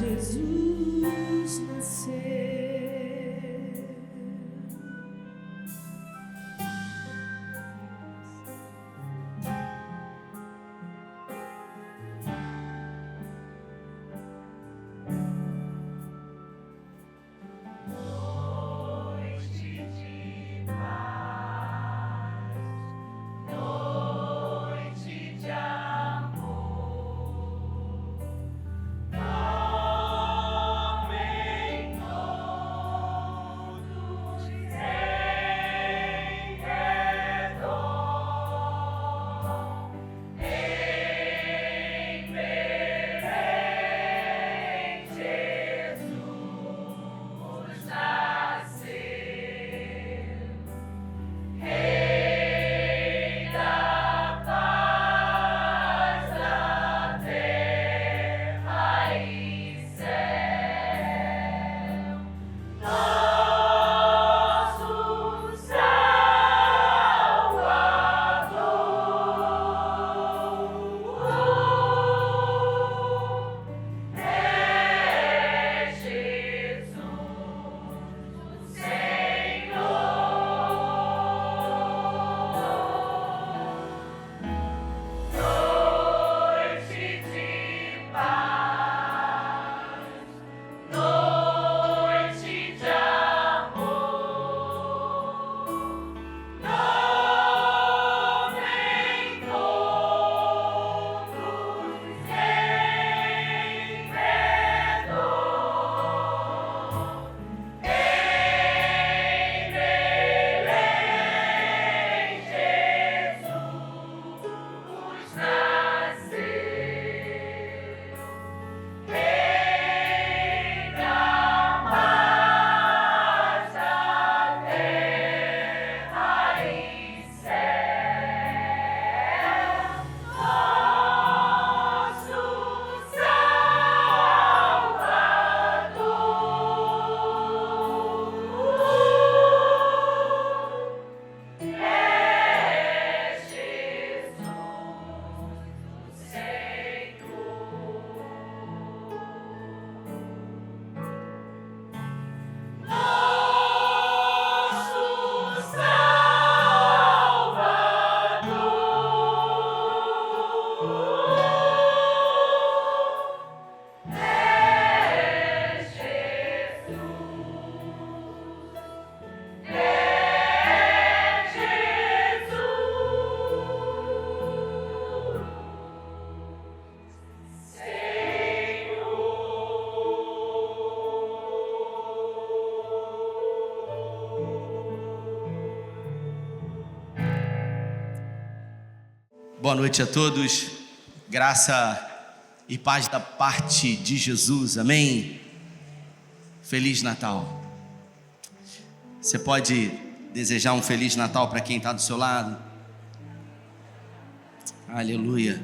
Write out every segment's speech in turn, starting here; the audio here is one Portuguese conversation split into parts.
Jesus nasceu. Boa noite a todos, graça e paz da parte de Jesus, amém? Feliz Natal. Você pode desejar um Feliz Natal para quem está do seu lado? Aleluia.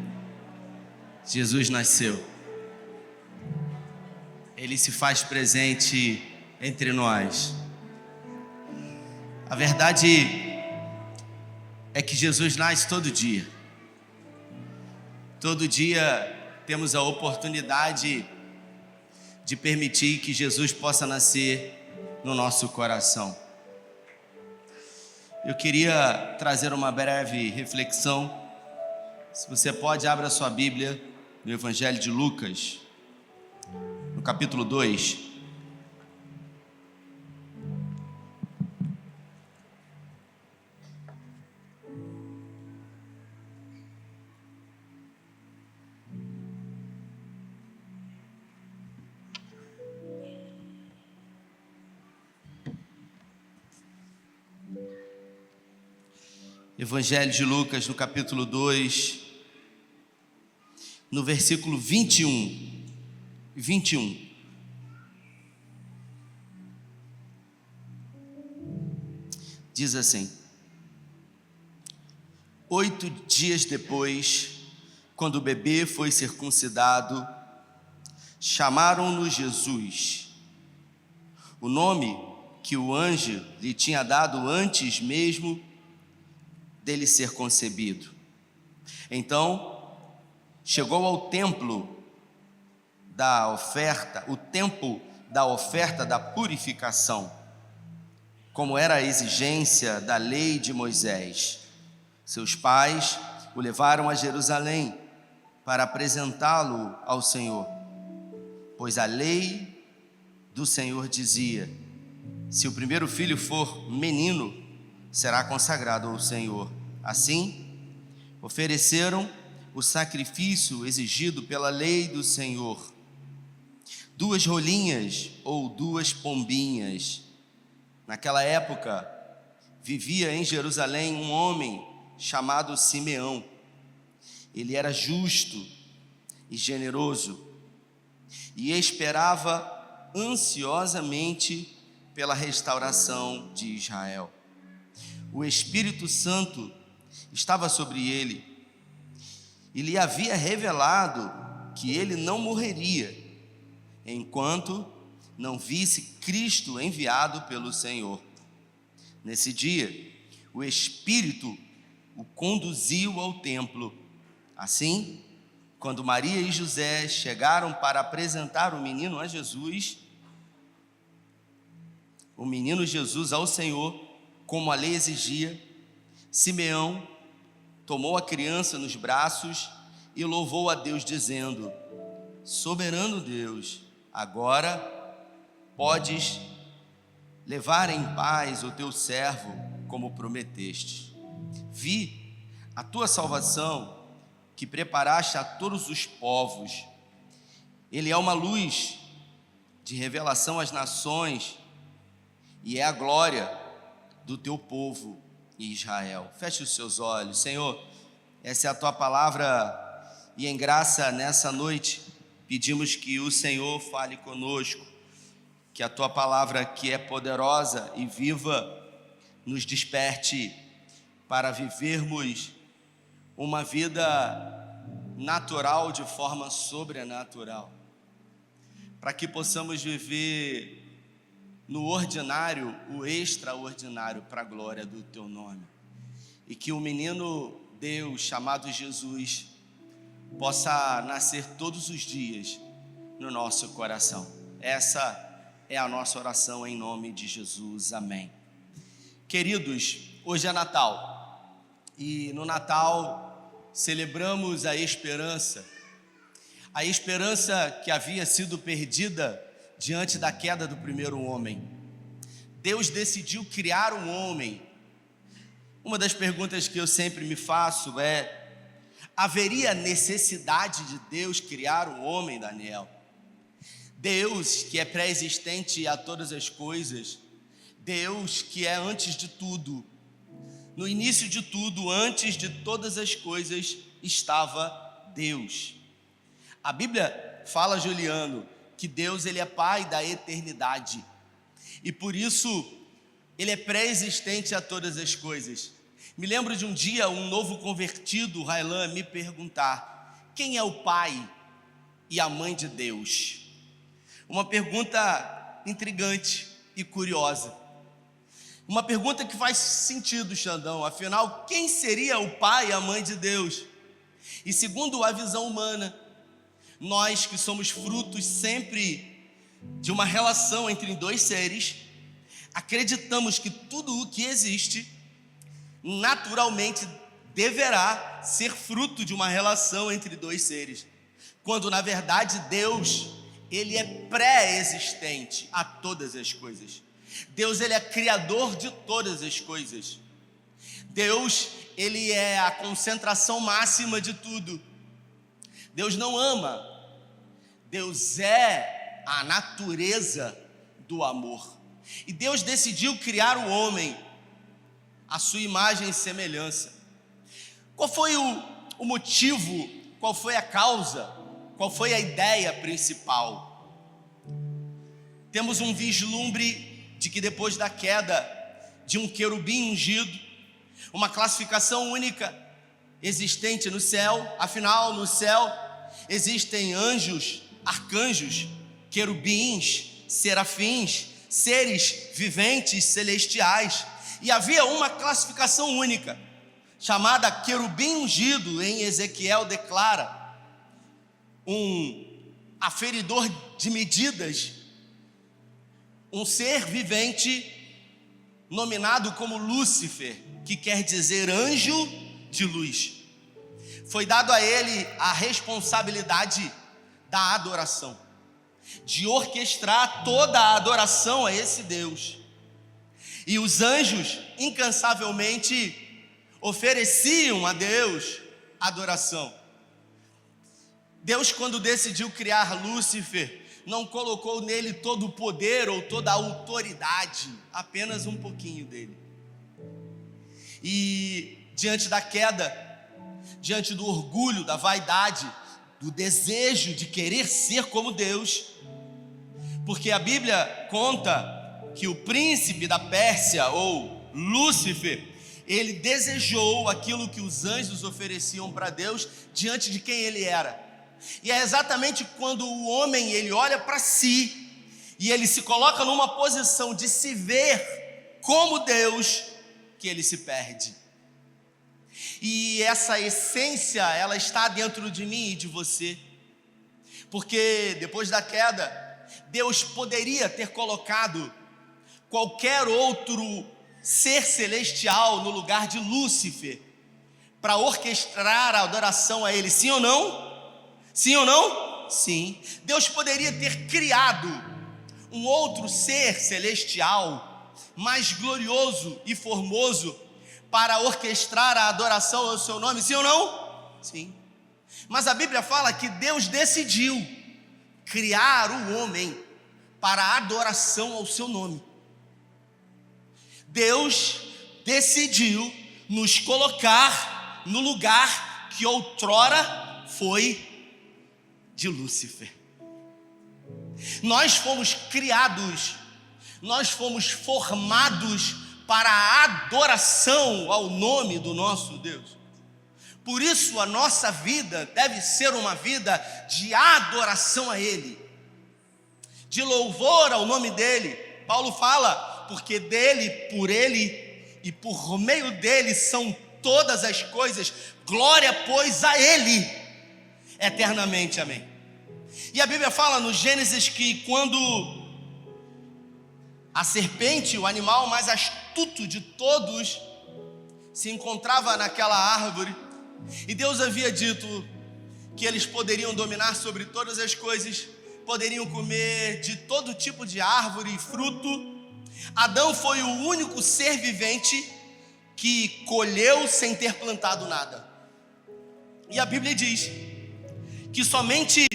Jesus nasceu, Ele se faz presente entre nós. A verdade é que Jesus nasce todo dia. Todo dia temos a oportunidade de permitir que Jesus possa nascer no nosso coração. Eu queria trazer uma breve reflexão. Se você pode, abra sua Bíblia no Evangelho de Lucas, no capítulo 2. Evangelho de Lucas, no capítulo 2, no versículo 21. Diz assim: 8 dias depois, quando o bebê foi circuncidado, chamaram-no Jesus, o nome que o anjo lhe tinha dado antes mesmo dele ser concebido. Então, chegou ao templo da oferta, o tempo da oferta da purificação, como era a exigência da lei de Moisés. Seus pais o levaram a Jerusalém para apresentá-lo ao Senhor, pois a lei do Senhor dizia: se o primeiro filho for menino, será consagrado ao Senhor. Assim, ofereceram o sacrifício exigido pela lei do Senhor: 2 rolinhas ou 2 pombinhas. Naquela época, vivia em Jerusalém um homem chamado Simeão. Ele era justo e generoso e esperava ansiosamente pela restauração de Israel. O Espírito Santo estava sobre ele e lhe havia revelado que ele não morreria enquanto não visse Cristo enviado pelo Senhor. Nesse dia, o Espírito o conduziu ao templo. Assim, quando Maria e José chegaram para apresentar o menino Jesus ao Senhor, como a lei exigia, Simeão tomou a criança nos braços e louvou a Deus, dizendo: soberano Deus, agora podes levar em paz o teu servo, como prometeste. Vi a tua salvação, que preparaste a todos os povos. Ele é uma luz de revelação às nações e é a glória do teu povo Israel. Feche os seus olhos. Senhor, essa é a tua palavra e em graça nessa noite pedimos que o Senhor fale conosco, que a tua palavra, que é poderosa e viva, nos desperte para vivermos uma vida natural de forma sobrenatural, para que possamos viver no ordinário o extraordinário para a glória do teu nome, e que o menino Deus chamado Jesus possa nascer todos os dias no nosso coração. Essa é a nossa oração em nome de Jesus, amém. Queridos, hoje é Natal e no Natal celebramos a esperança que havia sido perdida diante da queda do primeiro homem. Deus decidiu criar um homem. Uma das perguntas que eu sempre me faço é: haveria necessidade de Deus criar um homem, Daniel? Deus, que é pré-existente a todas as coisas, Deus que é antes de tudo, no início de tudo, antes de todas as coisas, estava Deus. A Bíblia fala, Juliano, que Deus ele é Pai da eternidade. E por isso, ele é pré-existente a todas as coisas. Me lembro de um dia, um novo convertido, Railan, me perguntar: quem é o pai e a mãe de Deus? Uma pergunta intrigante e curiosa. Uma pergunta que faz sentido, Xandão. Afinal, quem seria o pai e a mãe de Deus? E segundo a visão humana, nós que somos frutos sempre de uma relação entre dois seres, acreditamos que tudo o que existe naturalmente deverá ser fruto de uma relação entre dois seres, quando na verdade Deus, ele é pré-existente a todas as coisas. Deus, ele é criador de todas as coisas. Deus, ele é a concentração máxima de tudo. Deus não ama, Deus é a natureza do amor. E Deus decidiu criar o homem à sua imagem e semelhança. Qual foi o motivo, qual foi a causa, qual foi a ideia principal? Temos um vislumbre de que depois da queda de um querubim ungido, uma classificação única existente no céu, afinal no céu existem anjos, arcanjos, querubins, serafins, seres viventes celestiais, e havia uma classificação única, chamada querubim ungido. Em Ezequiel declara um aferidor de medidas, um ser vivente nominado como Lúcifer, que quer dizer anjo de luz. Foi dado a ele a responsabilidade da adoração, de orquestrar toda a adoração a esse Deus. E os anjos incansavelmente ofereciam a Deus adoração. Deus, quando decidiu criar Lúcifer, não colocou nele todo o poder ou toda a autoridade, apenas um pouquinho dele. E diante da queda, diante do orgulho, da vaidade, do desejo de querer ser como Deus, porque a Bíblia conta que o príncipe da Pérsia, ou Lúcifer, ele desejou aquilo que os anjos ofereciam para Deus diante de quem ele era. E é exatamente quando o homem ele olha para si e ele se coloca numa posição de se ver como Deus, que ele se perde. E essa essência, ela está dentro de mim e de você, porque depois da queda, Deus poderia ter colocado qualquer outro ser celestial no lugar de Lúcifer, para orquestrar a adoração a ele, sim ou não? Sim ou não? Sim. Deus poderia ter criado um outro ser celestial, mais glorioso e formoso, para orquestrar a adoração ao seu nome, sim ou não? Sim. Mas a Bíblia fala que Deus decidiu criar o homem para a adoração ao seu nome. Deus decidiu nos colocar no lugar que outrora foi de Lúcifer. Nós fomos criados, nós fomos formados para a adoração ao nome do nosso Deus. Por isso a nossa vida deve ser uma vida de adoração a Ele, de louvor ao nome dEle. Paulo fala, porque dEle, por Ele e por meio dEle são todas as coisas, glória pois a Ele eternamente, amém. E a Bíblia fala no Gênesis que quando a serpente, o animal mais astuto de todos, se encontrava naquela árvore, e Deus havia dito que eles poderiam dominar sobre todas as coisas, poderiam comer de todo tipo de árvore e fruto. Adão foi o único ser vivente que colheu sem ter plantado nada. E a Bíblia diz que somente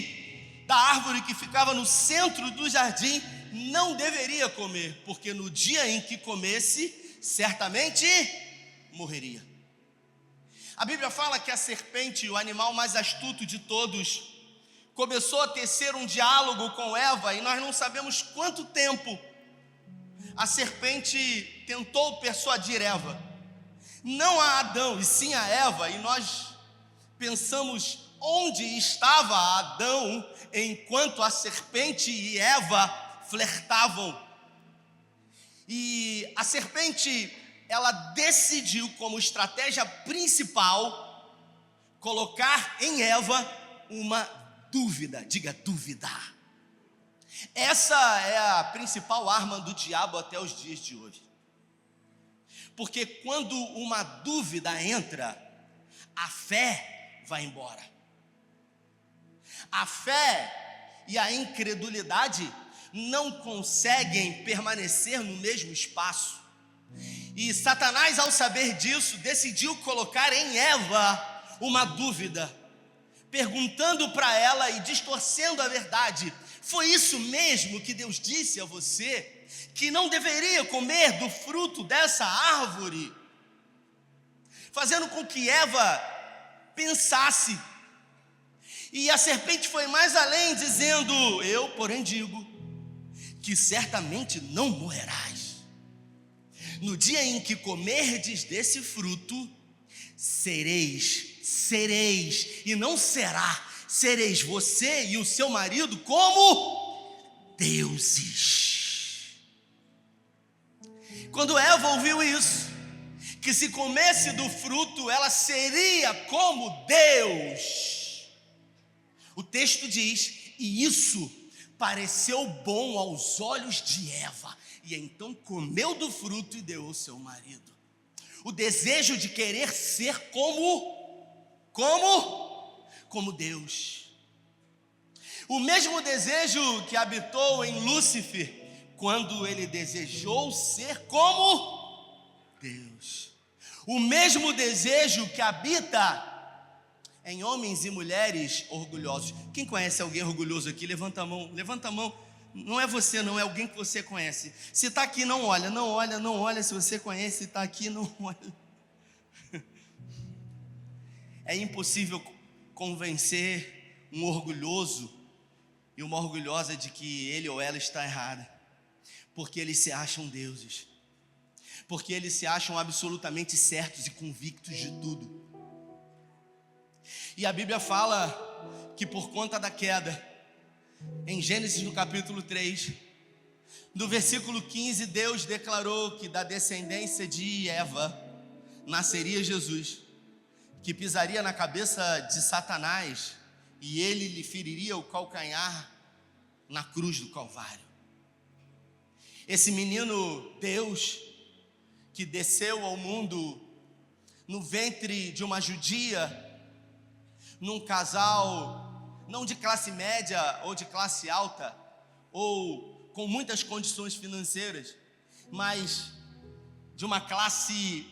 da árvore que ficava no centro do jardim não deveria comer, porque no dia em que comesse, certamente morreria. A Bíblia fala que a serpente, o animal mais astuto de todos, começou a tecer um diálogo com Eva, e nós não sabemos quanto tempo a serpente tentou persuadir Eva, não a Adão e sim a Eva, e nós pensamos onde estava Adão enquanto a serpente e Eva flertavam. E a serpente, ela decidiu como estratégia principal colocar em Eva uma dúvida, diga duvidar. Essa é a principal arma do diabo até os dias de hoje. Porque quando uma dúvida entra, a fé vai embora. A fé e a incredulidade não conseguem permanecer no mesmo espaço. E Satanás, ao saber disso, decidiu colocar em Eva uma dúvida, perguntando para ela e distorcendo a verdade. Foi isso mesmo que Deus disse a você? Que não deveria comer do fruto dessa árvore? Fazendo com que Eva pensasse. E a serpente foi mais além, dizendo: eu, porém, digo que certamente não morrerás. No dia em que comerdes desse fruto, sereis, e não será, sereis você e o seu marido como deuses. Quando Eva ouviu isso, que se comesse do fruto, ela seria como Deus. O texto diz, e isso pareceu bom aos olhos de Eva, e então comeu do fruto e deu ao seu marido. O desejo de querer ser como Deus. O mesmo desejo que habitou em Lúcifer, quando ele desejou ser como Deus. O mesmo desejo que habita em homens e mulheres orgulhosos. Quem conhece alguém orgulhoso aqui? Levanta a mão, levanta a mão. Não é você, não, é alguém que você conhece. Se está aqui, não olha. Se você conhece, se está aqui, não olha. É impossível convencer um orgulhoso e uma orgulhosa de que ele ou ela está errada, porque eles se acham deuses, porque eles se acham absolutamente certos e convictos de tudo. E a Bíblia fala que por conta da queda, em Gênesis no capítulo 3, no versículo 15, Deus declarou que da descendência de Eva nasceria Jesus, que pisaria na cabeça de Satanás e ele lhe feriria o calcanhar na cruz do Calvário. Esse menino Deus, que desceu ao mundo no ventre de uma judia, num casal não de classe média ou de classe alta, ou com muitas condições financeiras, mas de uma classe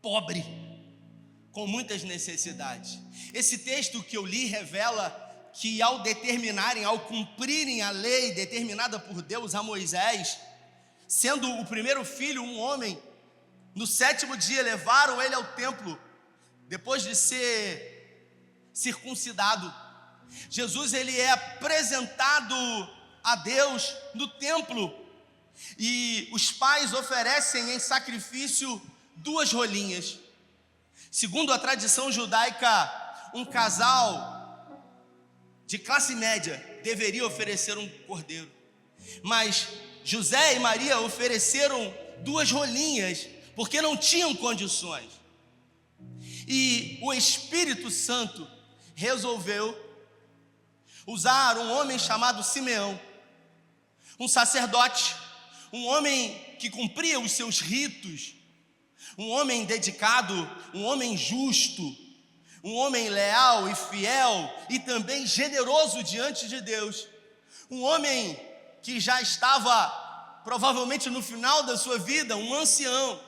pobre, com muitas necessidades. Esse texto que eu li revela que ao cumprirem a lei determinada por Deus a Moisés, sendo o primeiro filho um homem, no 7º dia levaram ele ao templo, depois de ser circuncidado. Jesus, ele é apresentado a Deus no templo, e os pais oferecem em sacrifício 2 rolinhas. Segundo a tradição judaica, um casal de classe média deveria oferecer um cordeiro, mas José e Maria ofereceram 2 rolinhas, porque não tinham condições. E o Espírito Santo resolveu usar um homem chamado Simeão, um sacerdote, um homem que cumpria os seus ritos, um homem dedicado, um homem justo, um homem leal e fiel e também generoso diante de Deus, um homem que já estava provavelmente no final da sua vida, um ancião,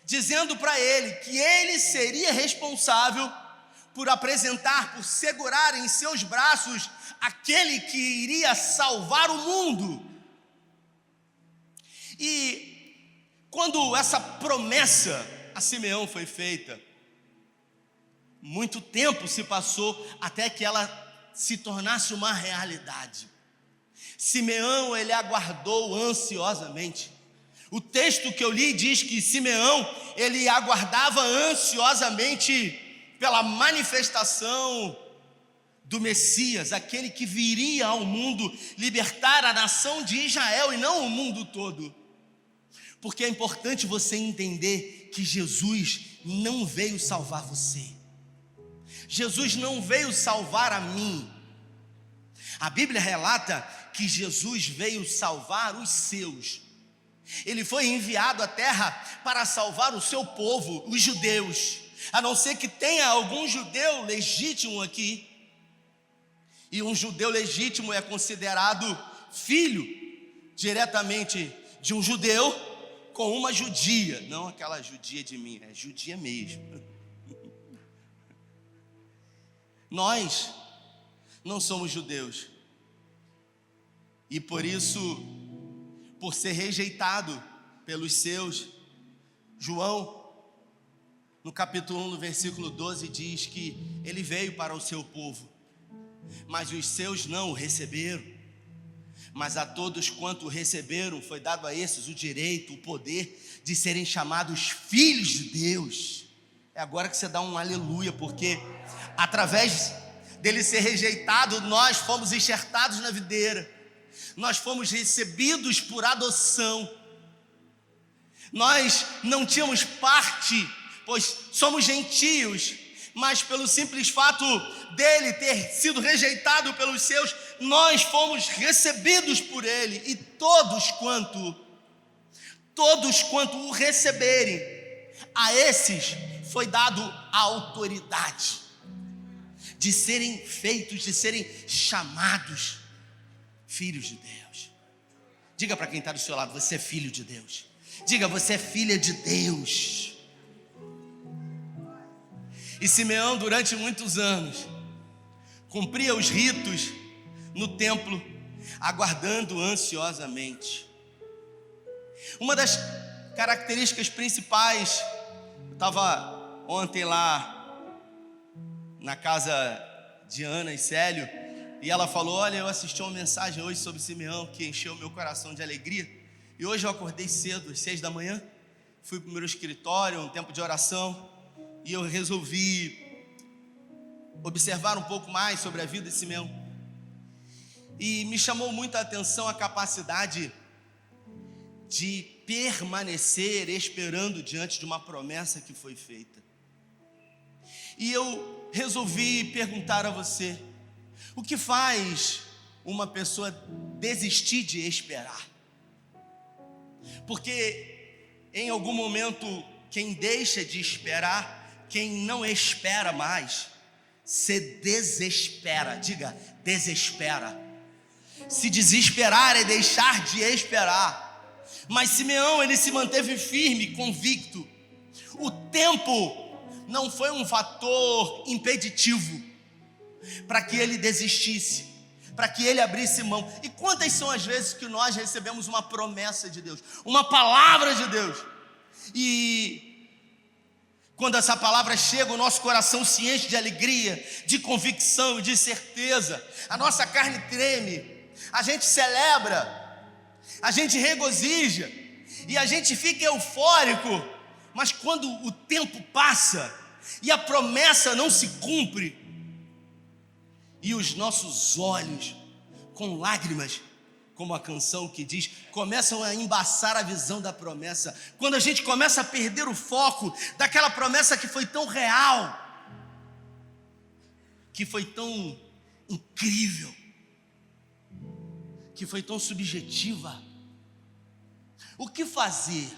dizendo para ele que ele seria responsável por apresentar, por segurar em seus braços aquele que iria salvar o mundo. E quando essa promessa a Simeão foi feita, muito tempo se passou até que ela se tornasse uma realidade. Simeão, ele aguardou ansiosamente. O texto que eu li diz que Simeão, ele aguardava ansiosamente pela manifestação do Messias, aquele que viria ao mundo libertar a nação de Israel e não o mundo todo. Porque é importante você entender que Jesus não veio salvar você. Jesus não veio salvar a mim. A Bíblia relata que Jesus veio salvar os seus. Ele foi enviado à terra para salvar o seu povo, os judeus. A não ser que tenha algum judeu legítimo aqui. E um judeu legítimo é considerado filho diretamente de um judeu com uma judia. Não aquela judia de mim, é judia mesmo. Nós não somos judeus. E por isso, por ser rejeitado pelos seus, João, no capítulo 1, no versículo 12, diz que ele veio para o seu povo, mas os seus não o receberam. Mas a todos quanto o receberam, foi dado a esses o direito, o poder de serem chamados filhos de Deus. É agora que você dá um aleluia, porque através dele ser rejeitado, nós fomos enxertados na videira. Nós fomos recebidos por adoção. Nós não tínhamos parte, pois somos gentios, mas pelo simples fato dele ter sido rejeitado pelos seus, nós fomos recebidos por ele. E todos quanto o receberem, a esses foi dado a autoridade de serem feitos, de serem chamados filhos de Deus. Diga para quem está do seu lado: você é filho de Deus. Diga: você é filha de Deus. E Simeão, durante muitos anos, cumpria os ritos no templo, aguardando ansiosamente. Uma das características principais, eu estava ontem lá na casa de Ana e Célio, e ela falou: olha, eu assisti uma mensagem hoje sobre Simeão que encheu meu coração de alegria. E hoje eu acordei cedo, às 6 da manhã, fui para o meu escritório, um tempo de oração, e eu resolvi observar um pouco mais sobre a vida de Simeão. E me chamou muito a atenção a capacidade de permanecer esperando diante de uma promessa que foi feita. E eu resolvi perguntar a você: o que faz uma pessoa desistir de esperar? Porque em algum momento, quem deixa de esperar, quem não espera mais, se desespera. Diga: desespera. Se desesperar é deixar de esperar. Mas Simeão, ele se manteve firme, convicto. O tempo não foi um fator impeditivo para que ele desistisse, para que ele abrisse mão. E quantas são as vezes que nós recebemos uma promessa de Deus, uma palavra de Deus, e quando essa palavra chega, o nosso coração se enche de alegria, de convicção e de certeza. A nossa carne treme, a gente celebra, a gente regozija e a gente fica eufórico. Mas quando o tempo passa e a promessa não se cumpre, e os nossos olhos, com lágrimas, como a canção que diz, começam a embaçar a visão da promessa. Quando a gente começa a perder o foco daquela promessa que foi tão real, que foi tão incrível, que foi tão subjetiva. O que fazer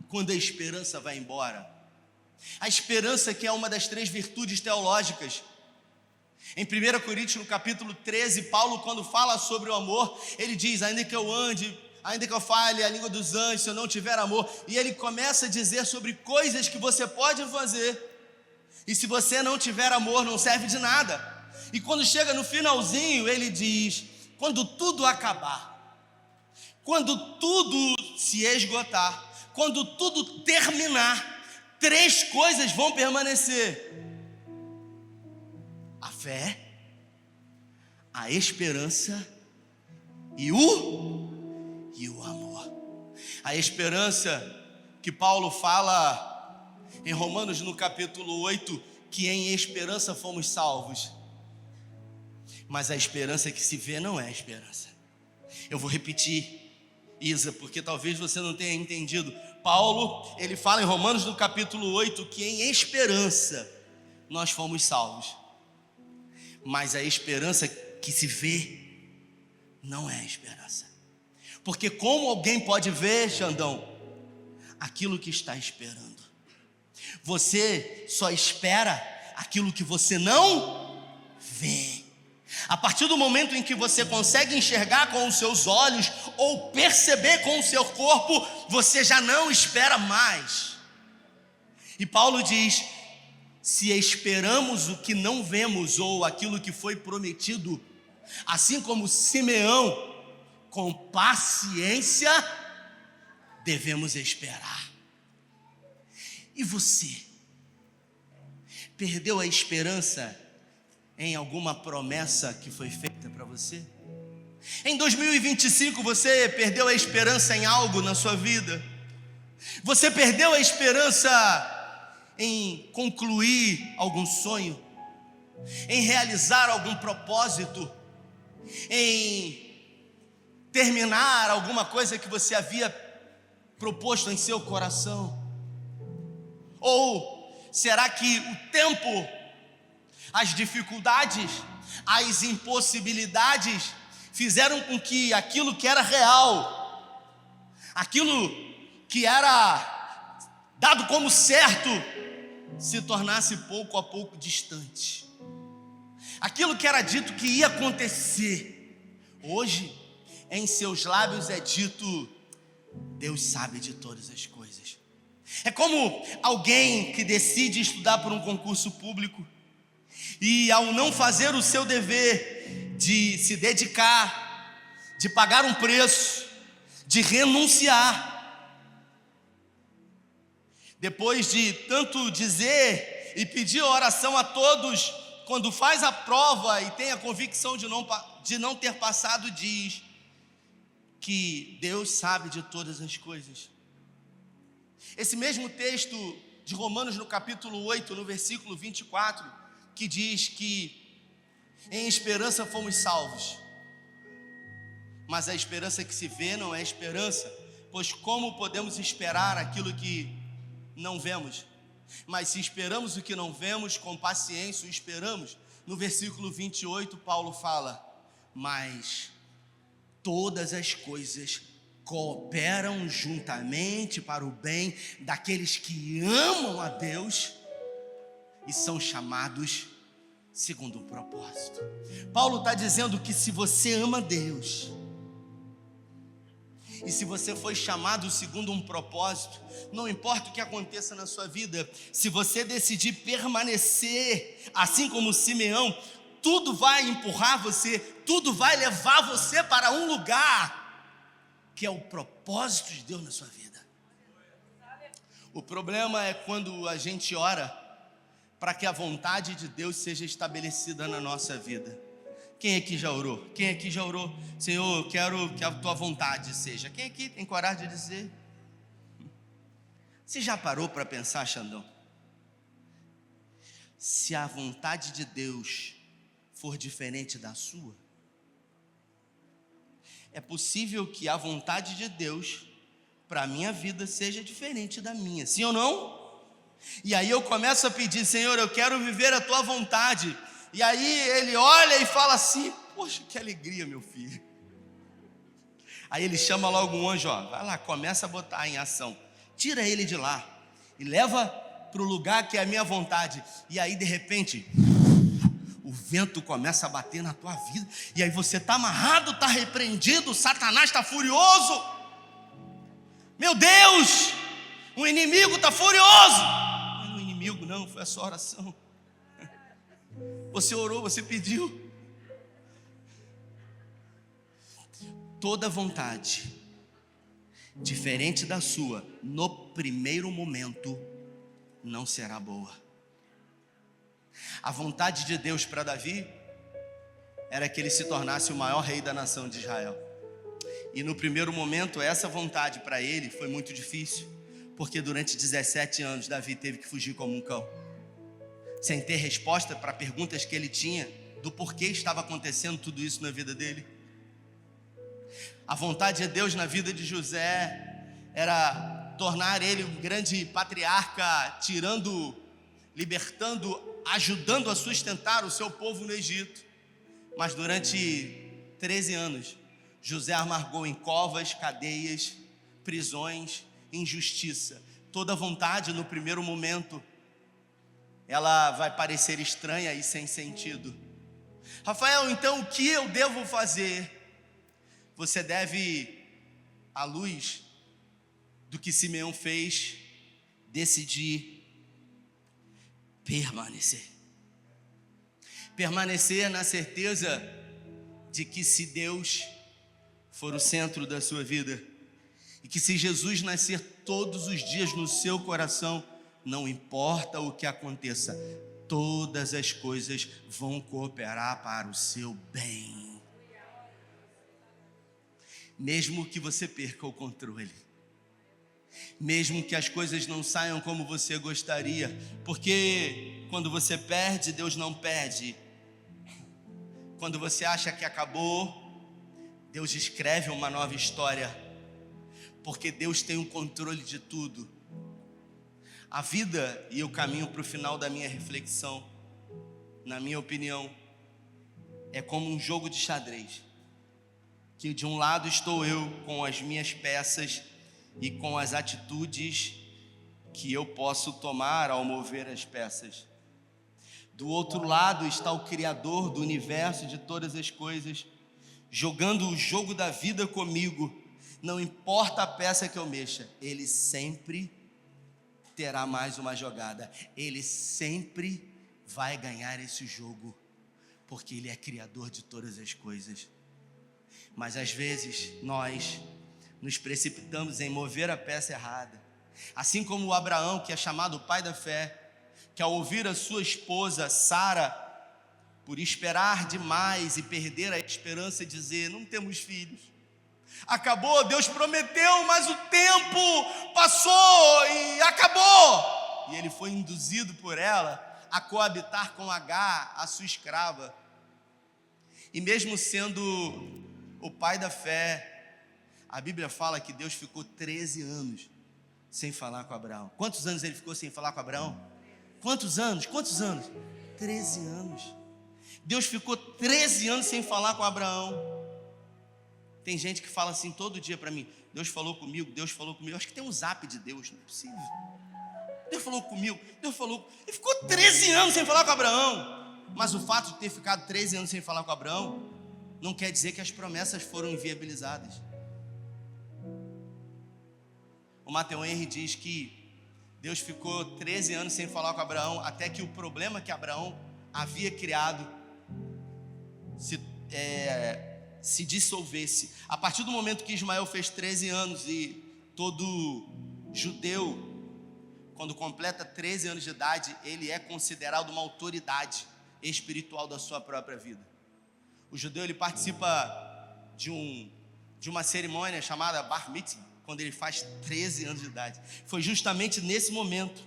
quando a esperança vai embora? A esperança, que é uma das 3 virtudes teológicas. Em 1 Coríntios, no capítulo 13, Paulo, quando fala sobre o amor, ele diz: ainda que eu ande, ainda que eu fale a língua dos anjos, se eu não tiver amor. E ele começa a dizer sobre coisas que você pode fazer, e se você não tiver amor, não serve de nada. E quando chega no finalzinho, ele diz: quando tudo acabar, quando tudo se esgotar, quando tudo terminar, 3 coisas vão permanecer: fé, a esperança e o amor. A esperança que Paulo fala em Romanos no capítulo 8, que em esperança fomos salvos. Mas a esperança que se vê não é esperança. Eu vou repetir, Isa, porque talvez você não tenha entendido. Paulo, ele fala em Romanos no capítulo 8 que em esperança nós fomos salvos. Mas a esperança que se vê não é esperança. Porque como alguém pode ver, Xandão, aquilo que está esperando? Você só espera aquilo que você não vê. A partir do momento em que você consegue enxergar com os seus olhos ou perceber com o seu corpo, você já não espera mais. E Paulo diz: se esperamos o que não vemos ou aquilo que foi prometido, assim como Simeão, com paciência devemos esperar. E você? Perdeu a esperança em alguma promessa que foi feita para você? Em 2025 você perdeu a esperança em algo na sua vida? Você perdeu a esperança em concluir algum sonho? Em realizar algum propósito? Em terminar alguma coisa que você havia proposto em seu coração? Ou será que o tempo, as dificuldades, as impossibilidades fizeram com que aquilo que era real, aquilo que era dado como certo, se tornasse pouco a pouco distante? Aquilo que era dito que ia acontecer, hoje em seus lábios é dito: Deus sabe de todas as coisas. É como alguém que decide estudar por um concurso público e, ao não fazer o seu dever de se dedicar, de pagar um preço, de renunciar, depois de tanto dizer e pedir oração a todos, quando faz a prova e tem a convicção de não ter passado, diz que Deus sabe de todas as coisas. Esse mesmo texto de Romanos no capítulo 8, no versículo 24, que diz que em esperança fomos salvos. Mas a esperança que se vê não é esperança, pois como podemos esperar aquilo que não vemos? Mas se esperamos o que não vemos, com paciência o esperamos. No versículo 28, Paulo fala: mas todas as coisas cooperam juntamente para o bem daqueles que amam a Deus e são chamados segundo o propósito. Paulo está dizendo que se você ama Deus e se você foi chamado segundo um propósito, não importa o que aconteça na sua vida, se você decidir permanecer assim como Simeão, tudo vai empurrar você, tudo vai levar você para um lugar que é o propósito de Deus na sua vida. O problema é quando a gente ora para que a vontade de Deus seja estabelecida na nossa vida. Quem aqui já orou? Quem aqui já orou? Senhor, eu quero que a tua vontade seja. Quem aqui tem coragem de dizer? Você já parou para pensar, Xandão? Se a vontade de Deus for diferente da sua, é possível que a vontade de Deus para a minha vida seja diferente da minha, sim ou não? E aí eu começo a pedir: Senhor, eu quero viver a tua vontade. E aí ele olha e fala assim: poxa, que alegria, meu filho. Aí ele chama logo um anjo: ó, vai lá, começa a botar em ação, tira ele de lá e leva para o lugar que é a minha vontade. E aí de repente o vento começa a bater na tua vida, e aí você está amarrado, está repreendido, Satanás está furioso. Meu Deus, o inimigo está furioso. Não é o inimigo não, foi a sua oração. Você orou, você pediu. Toda vontade diferente da sua, no primeiro momento, não será boa. A vontade de Deus para Davi era que ele se tornasse o maior rei da nação de Israel. E no primeiro momento, essa vontade para ele foi muito difícil, porque durante 17 anos Davi teve que fugir como um cão, sem ter resposta para perguntas que ele tinha do porquê estava acontecendo tudo isso na vida dele. A vontade de Deus na vida de José era tornar ele um grande patriarca, libertando, ajudando a sustentar o seu povo no Egito. Mas durante 13 anos, José amargou em covas, cadeias, prisões, injustiça. Toda vontade no primeiro momento, ela vai parecer estranha e sem sentido. Rafael, então o que eu devo fazer? Você deve, à luz do que Simeão fez, decidir permanecer. Permanecer na certeza de que se Deus for o centro da sua vida, e que se Jesus nascer todos os dias no seu coração, não importa o que aconteça, todas as coisas vão cooperar para o seu bem. Mesmo que você perca o controle, mesmo que as coisas não saiam como você gostaria, porque quando você perde, Deus não perde. Quando você acha que acabou, Deus escreve uma nova história, porque Deus tem o controle de tudo. A vida, e eu caminho para o final da minha reflexão, na minha opinião, é como um jogo de xadrez, que de um lado estou eu com as minhas peças e com as atitudes que eu posso tomar ao mover as peças. Do outro lado está o Criador do universo, de todas as coisas, jogando o jogo da vida comigo. Não importa a peça que eu mexa, Ele sempre terá mais uma jogada. Ele sempre vai ganhar esse jogo, porque Ele é Criador de todas as coisas. Mas às vezes nós nos precipitamos em mover a peça errada. Assim como o Abraão, que é chamado pai da fé, que ao ouvir a sua esposa Sara, por esperar demais e perder a esperança, dizer: não temos filhos, acabou, Deus prometeu, mas o tempo passou e acabou. E ele foi induzido por ela a coabitar com Agar, a sua escrava. E mesmo sendo o pai da fé, a Bíblia fala que Deus ficou 13 anos sem falar com Abraão. Quantos anos ele ficou sem falar com Abraão? Quantos anos? 13 anos. Deus ficou 13 anos sem falar com Abraão. Tem gente que fala assim todo dia para mim: Deus falou comigo, Deus falou comigo. Eu acho que tem um zap de Deus, não é possível. Deus falou comigo, Deus falou. Ele ficou 13 anos sem falar com Abraão. Mas o fato de ter ficado 13 anos sem falar com Abraão não quer dizer que as promessas foram inviabilizadas. O Matthew Henry diz que Deus ficou 13 anos sem falar com Abraão, até que o problema que Abraão havia criado se dissolvesse. A partir do momento que Ismael fez 13 anos, e todo judeu, quando completa 13 anos de idade, ele é considerado uma autoridade espiritual da sua própria vida. O judeu, ele participa de uma cerimônia chamada Bar Mitzvah, quando ele faz 13 anos de idade. Foi justamente nesse momento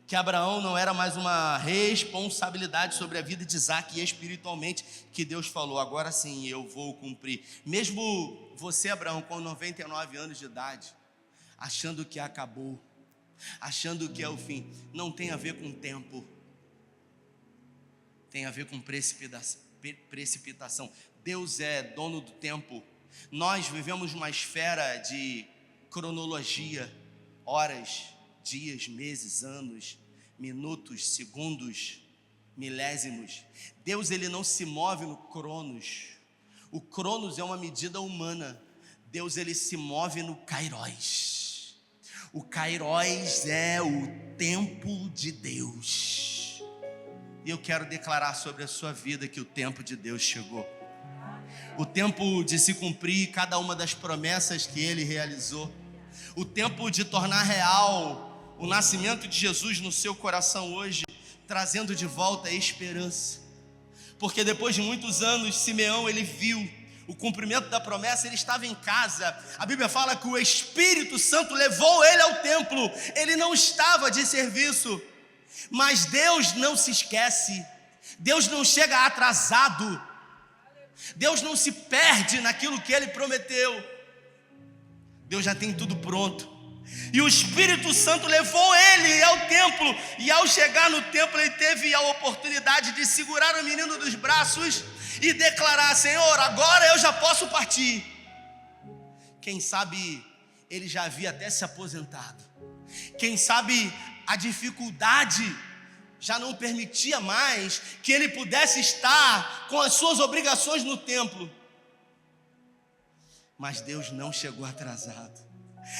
que Abraão não era mais uma responsabilidade sobre a vida de Isaac, e espiritualmente que Deus falou: agora sim eu vou cumprir. Mesmo você, Abraão, com 99 anos de idade, achando que acabou, achando que é o fim, não tem a ver com tempo, tem a ver com precipitação. Deus é dono do tempo. Nós vivemos uma esfera de cronologia, horas, dias, meses, anos, minutos, segundos, milésimos. Deus, ele não se move no cronos. O cronos é uma medida humana. Deus, ele se move no kairos. O kairos é o tempo de Deus. E eu quero declarar sobre a sua vida que o tempo de Deus chegou. O tempo de se cumprir cada uma das promessas que Ele realizou. O tempo de tornar real o nascimento de Jesus no seu coração hoje, trazendo de volta a esperança. Porque depois de muitos anos, Simeão, ele viu o cumprimento da promessa. Ele estava em casa. A Bíblia fala que o Espírito Santo levou ele ao templo. Ele não estava de serviço. Mas Deus não se esquece. Deus não chega atrasado. Deus não se perde naquilo que Ele prometeu. Deus já tem tudo pronto. E o Espírito Santo levou ele ao templo. E ao chegar no templo, ele teve a oportunidade de segurar o menino dos braços e declarar: Senhor, agora eu já posso partir. Quem sabe ele já havia até se aposentado. Quem sabe a dificuldade já não permitia mais que ele pudesse estar com as suas obrigações no templo. Mas Deus não chegou atrasado.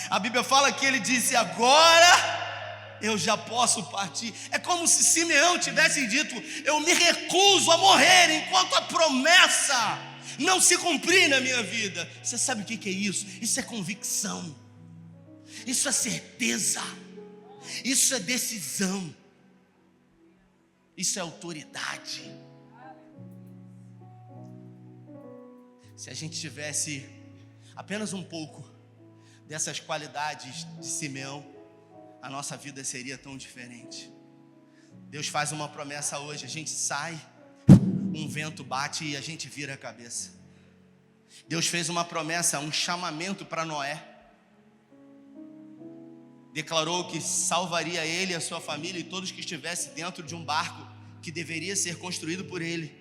A Bíblia fala que ele disse: agora eu já posso partir. É como se Simeão tivesse dito: eu me recuso a morrer enquanto a promessa não se cumprir na minha vida. Você sabe o que é isso? Isso é convicção. Isso é certeza. Isso é decisão. Isso é autoridade. Se a gente tivesse apenas um pouco dessas qualidades de Simeão, a nossa vida seria tão diferente. Deus faz uma promessa hoje, a gente sai, um vento bate e a gente vira a cabeça. Deus fez uma promessa, um chamamento para Noé. Declarou que salvaria ele, a sua família e todos que estivessem dentro de um barco que deveria ser construído por ele,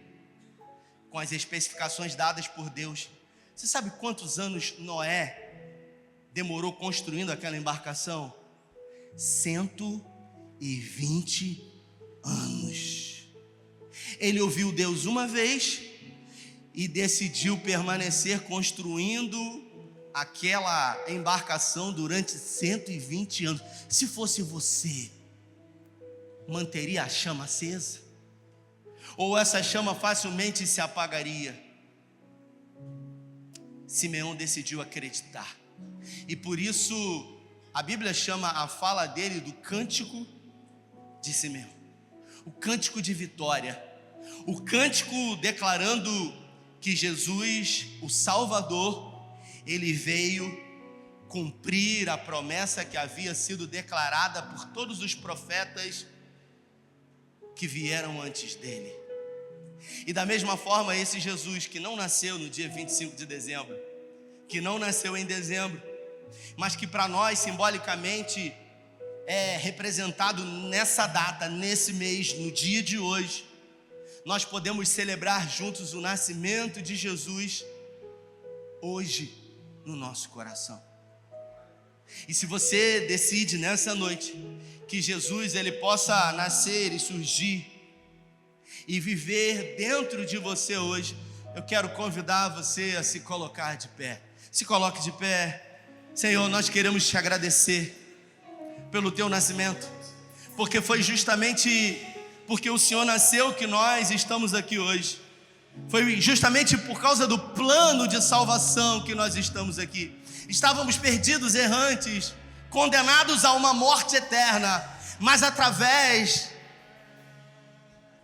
com as especificações dadas por Deus. Você sabe quantos anos Noé demorou construindo aquela embarcação? 120 anos. Ele ouviu Deus uma vez e decidiu permanecer construindo aquela embarcação durante 120 anos. Se fosse você, manteria a chama acesa? Ou essa chama facilmente se apagaria? Simeão decidiu acreditar. E por isso a Bíblia chama a fala dele do cântico de Simeão. O cântico de vitória. O cântico declarando que Jesus, o Salvador, ele veio cumprir a promessa que havia sido declarada por todos os profetas que vieram antes dele. E da mesma forma, esse Jesus que não nasceu no dia 25 de dezembro, que não nasceu em dezembro, mas que para nós simbolicamente é representado nessa data, nesse mês, no dia de hoje, nós podemos celebrar juntos o nascimento de Jesus hoje no nosso coração. E se você decide nessa noite que Jesus ele possa nascer e surgir e viver dentro de você hoje, eu quero convidar você a se colocar de pé. Se coloque de pé. Senhor, nós queremos te agradecer pelo teu nascimento, porque foi justamente porque o Senhor nasceu que nós estamos aqui hoje. Foi justamente por causa do plano de salvação que nós estamos aqui. Estávamos perdidos, errantes, condenados a uma morte eterna, mas através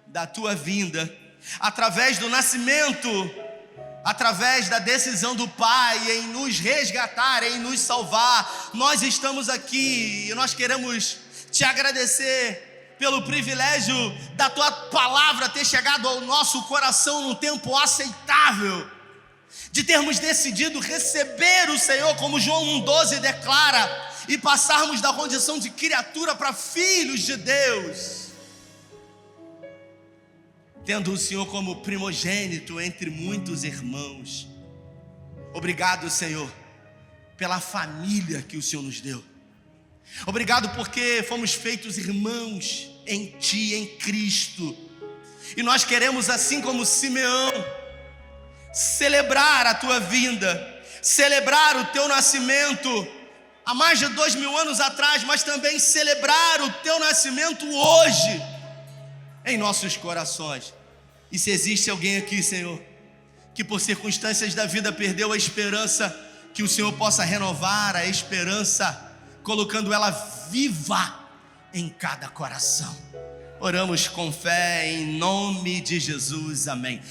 da tua vinda, através do nascimento, através da decisão do Pai em nos resgatar, em nos salvar, nós estamos aqui e nós queremos te agradecer pelo privilégio da tua palavra ter chegado ao nosso coração num tempo aceitável, de termos decidido receber o Senhor, como João 1,12 declara, e passarmos da condição de criatura para filhos de Deus, tendo o Senhor como primogênito entre muitos irmãos. Obrigado, Senhor, pela família que o Senhor nos deu. Obrigado porque fomos feitos irmãos em Ti, em Cristo. E nós queremos, assim como Simeão, celebrar a Tua vinda, celebrar o Teu nascimento há mais de 2000 anos atrás, mas também celebrar o Teu nascimento hoje em nossos corações. E se existe alguém aqui, Senhor, que por circunstâncias da vida perdeu a esperança, que o Senhor possa renovar a esperança, colocando ela viva em cada coração. Oramos com fé em nome de Jesus, amém.